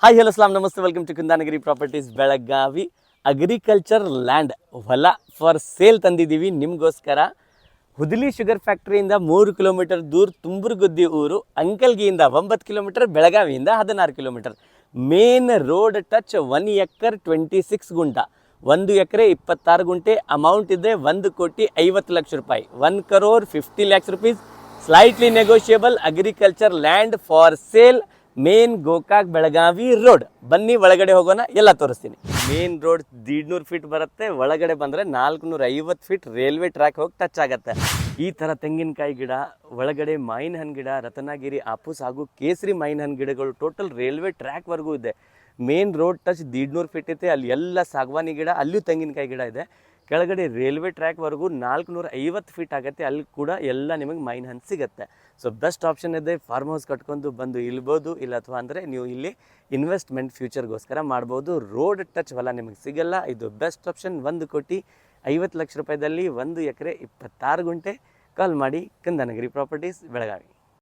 Hi hello ಸಲಾಮ್ ನಮಸ್ತೆ welcome to Kundanagiri properties Belagavi. Agriculture land ಹೊಲ ಫಾರ್ ಸೇಲ್ ತಂದಿದ್ದೀವಿ ನಿಮಗೋಸ್ಕರ. ಹುದಲಿ ಶುಗರ್ ಫ್ಯಾಕ್ಟ್ರಿಯಿಂದ 3 ಕಿಲೋಮೀಟರ್ ದೂರ ತುಂಬುರ್ಗುದ್ದಿ ಊರು, ಅಂಕಲ್ಗಿಯಿಂದ 9 ಕಿಲೋಮೀಟರ್, ಬೆಳಗಾವಿಯಿಂದ 16 kilometre. Main road touch 1 acre 26 gunta, 1 acre 26 gunta. Amount ಇದೆ 1,50,00,000 ರೂಪಾಯಿ, 1,50,00,000 rupees. Slightly negotiable. Agriculture land for sale, main Gokak Belagavi road. ಬನ್ನಿ ಒಳಗಡೆ ಹೋಗೋಣ, ಎಲ್ಲ ತೋರಿಸ್ತೀನಿ. ಮೇನ್ ರೋಡ್ 150 ಫೀಟ್ ಬರುತ್ತೆ, ಒಳಗಡೆ ಬಂದರೆ 450 ಫೀಟ್ ರೈಲ್ವೆ ಟ್ರ್ಯಾಕ್ ಹೋಗಿ ಟಚ್ ಆಗುತ್ತೆ. ಈ ಥರ ತೆಂಗಿನಕಾಯಿ ಗಿಡ, ಒಳಗಡೆ ಮಾವಿನ ಹಣ್ಣು ಗಿಡ, ರತ್ನಗಿರಿ, ಆಪೂಸ್ ಹಾಗೂ ಕೇಸರಿ ಮಾವಿನ ಹಣ್ಣು ಗಿಡಗಳು ಟೋಟಲ್ ರೈಲ್ವೆ ಟ್ರ್ಯಾಕ್ವರೆಗೂ ಇದೆ. ಮೇನ್ ರೋಡ್ ಟಚ್ 150 ಫೀಟ್ ಐತೆ. ಅಲ್ಲಿ ಎಲ್ಲ ಸಾಗವಾನಿ ಗಿಡ, ಅಲ್ಲಿಯೂ ತೆಂಗಿನಕಾಯಿ ಗಿಡ ಇದೆ. ಕೆಳಗಡೆ ರೈಲ್ವೆ ಟ್ರ್ಯಾಕ್ವರೆಗೂ 450 ಫೀಟ್ ಆಗುತ್ತೆ. ಅಲ್ಲಿ ಕೂಡ ಎಲ್ಲ ನಿಮಗೆ ಮಾವಿನ ಹಣ್ಣು ಸಿಗುತ್ತೆ. ಸೊ ಬೆಸ್ಟ್ ಆಪ್ಷನ್ ಇದೆ. ಫಾರ್ಮ್ ಹೌಸ್ ಕಟ್ಕೊಂಡು ಬಂದು ಇಲ್ಬೋದು, ಇಲ್ಲ ಅಥವಾ ಅಂದರೆ ನೀವು ಇಲ್ಲಿ ಇನ್ವೆಸ್ಟ್ಮೆಂಟ್ ಫ್ಯೂಚರ್ಗೋಸ್ಕರ ಮಾಡ್ಬೋದು. ರೋಡ್ ಟಚ್ ಹೊಲ ನಿಮಗೆ ಸಿಗಲ್ಲ, ಇದು ಬೆಸ್ಟ್ ಆಪ್ಷನ್. 1,50,00,000 ರೂಪಾಯಿದಲ್ಲಿ 1 ಎಕರೆ 26 ಗುಂಟೆ. ಕಾಲ್ ಮಾಡಿ ಕುಂದಾನಗಿರಿ ಪ್ರಾಪರ್ಟೀಸ್ ಬೆಳಗಾವಿ.